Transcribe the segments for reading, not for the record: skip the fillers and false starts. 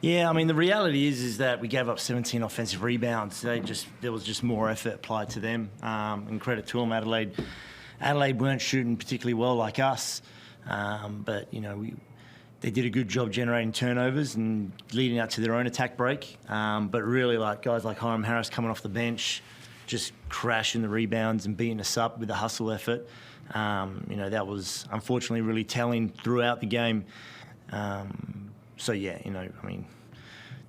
Yeah, I mean, the reality is that we gave up 17 offensive rebounds. There was just more effort applied to them. And credit to them, Adelaide weren't shooting particularly well like us, but they did a good job generating turnovers and leading out to their own attack break. But really, like guys like Hiram Harris coming off the bench, just crashing the rebounds and beating us up with a hustle effort. That was unfortunately really telling throughout the game. So yeah,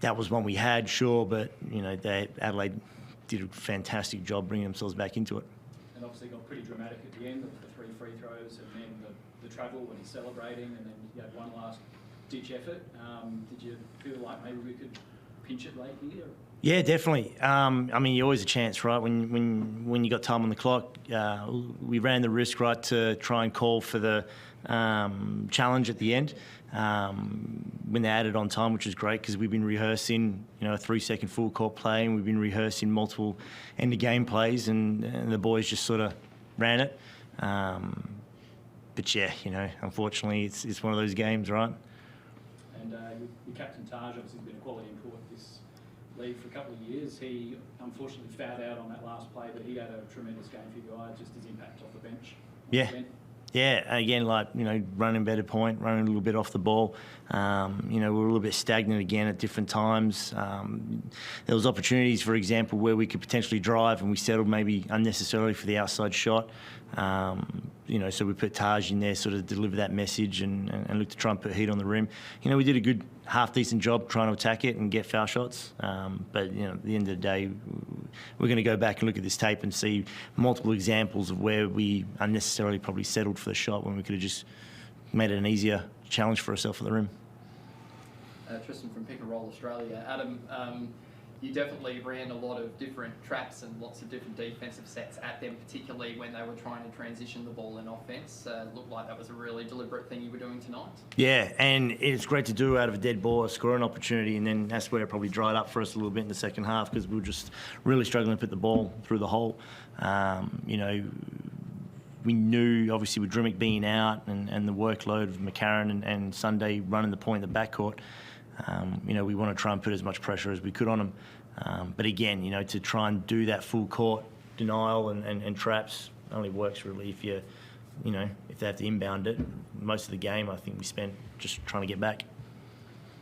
that was one we had, sure, but Adelaide did a fantastic job bringing themselves back into it. And obviously got pretty dramatic at the end of the 3 free throws, and then the travel when he's celebrating, and then you had one last ditch effort. Did you feel like maybe we could pinch it late here? Yeah, definitely. You always a chance, right? When you got time on the clock, we ran the risk, right, to try and call for the challenge at the end. When they added on time, which is great because we've been rehearsing, a 3-second full court play, and we've been rehearsing multiple end of game plays, and the boys just sort of ran it. But yeah, unfortunately, it's one of those games, right? And your captain Taj obviously has been a quality import this league for a couple of years. He unfortunately fouled out on that last play, but he had a tremendous game for you guys, just his impact off the bench. Yeah. Yeah, again, running better point, running a little bit off the ball. We were a little bit stagnant again at different times. There was opportunities, for example, where we could potentially drive and we settled maybe unnecessarily for the outside shot. So we put Taj in there, sort of deliver that message and look to try and put heat on the rim. We did a good, half-decent job trying to attack it and get foul shots. But, at the end of the day, we're going to go back and look at this tape and see multiple examples of where we unnecessarily probably settled for the shot when we could have just made it an easier challenge for ourselves at the rim. Tristan from Pick and Roll Australia. Adam, you definitely ran a lot of different traps and lots of different defensive sets at them, particularly when they were trying to transition the ball in offense. Looked like that was a really deliberate thing you were doing tonight. Yeah, and it's great to do out of a dead ball, a scoring opportunity, and then that's where it probably dried up for us a little bit in the second half because we were just really struggling to put the ball through the hole. We knew, obviously, with Drimmick being out and the workload of McCarran and Sunday running the point in the backcourt, we want to try and put as much pressure as we could on them. But again, to try and do that full court denial and traps only works really if if they have to inbound it. Most of the game, I think we spent just trying to get back.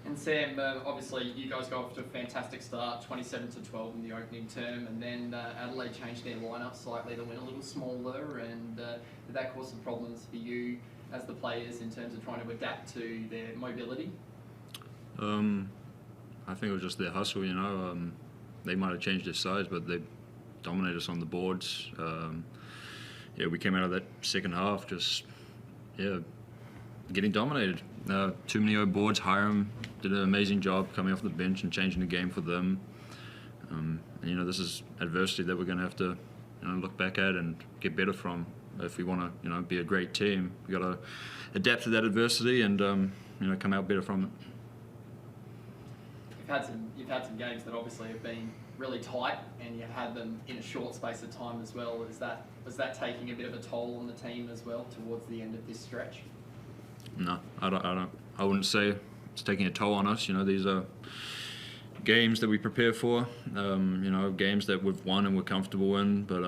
And Sam, obviously you guys got off to a fantastic start, 27-12 in the opening term, and then Adelaide changed their lineup slightly. They went a little smaller, and did that cause some problems for you as the players in terms of trying to adapt to their mobility? I think it was just their hustle, they might have changed their size, but they dominated us on the boards. We came out of that second half getting dominated. Too many old boards. Hiram did an amazing job coming off the bench and changing the game for them. This is adversity that we're going to have to look back at and get better from if we want to be a great team. We've got to adapt to that adversity and come out better from it. You've had some games that obviously have been really tight, and you've had them in a short space of time as well. Was that taking a bit of a toll on the team as well towards the end of this stretch? No, I wouldn't say it's taking a toll on us. These are games that we prepare for. Games that we've won and we're comfortable in. But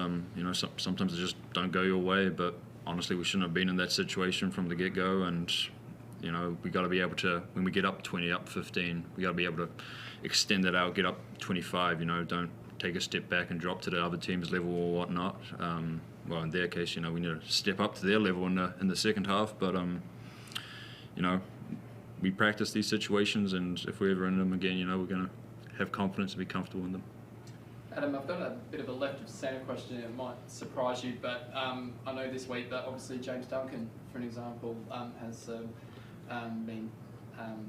sometimes they just don't go your way. But honestly, we shouldn't have been in that situation from the get-go. And we got to be able to, when we get up 20, up 15, we got to be able to extend that out, get up 25. Don't take a step back and drop to the other team's level or whatnot. Well, in their case, we need to step up to their level in the second half. But we practice these situations, and if we're ever in them again, we're going to have confidence and be comfortable in them. Adam, I've got a bit of a left of centre question. It might surprise you, but I know this week that obviously James Duncan, for an example, has been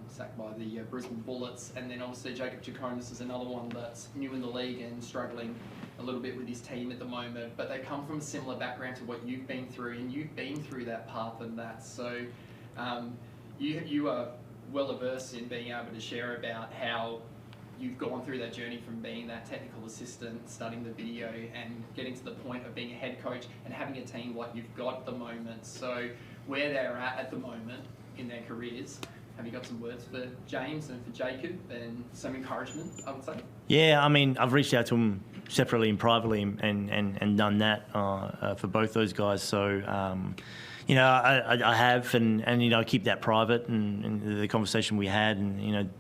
sacked by the Brisbane Bullets, and then obviously Jacob Jaconis is another one that's new in the league and struggling a little bit with his team at the moment, but they come from a similar background to what you've been through, and you've been through that path and that, so you are well averse in being able to share about how you've gone through that journey from being that technical assistant, studying the video, and getting to the point of being a head coach and having a team like you've got at the moment. So where they're at the moment in their careers, have you got some words for James and for Jacob and some encouragement, I would say? Yeah, I mean, I've reached out to them separately and privately and done that for both those guys. So, I have, and I keep that private and the conversation we had, and,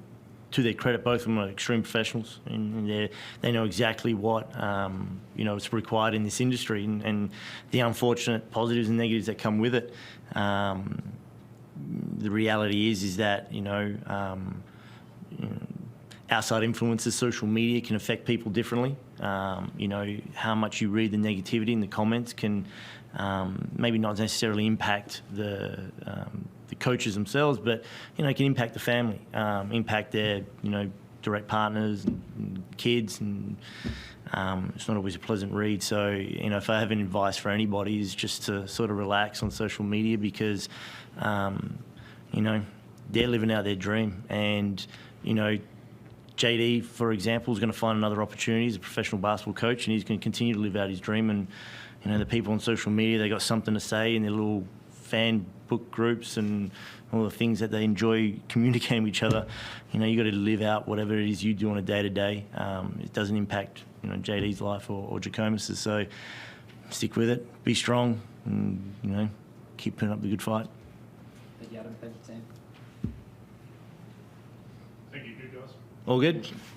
to their credit, both of them are extreme professionals, and they know exactly what is required in this industry, and the unfortunate positives and negatives that come with it. The reality is that outside influences, social media can affect people differently. How much you read the negativity in the comments can maybe not necessarily impact the coaches themselves, but it can impact the family, impact their direct partners and kids, and it's not always a pleasant read. So if I have an advice for anybody, is just to sort of relax on social media, because they're living out their dream, and JD, for example, is going to find another opportunity as a professional basketball coach, and he's going to continue to live out his dream. And the people on social media, they got something to say in their little fan book groups and all the things that they enjoy communicating with each other. You got to live out whatever it is you do on a day-to-day. It doesn't impact JD's life or Jacomus's. So stick with it, be strong, and keep putting up the good fight. Thank you, Adam. Thank you, Sam. Thank you, good guys. All good.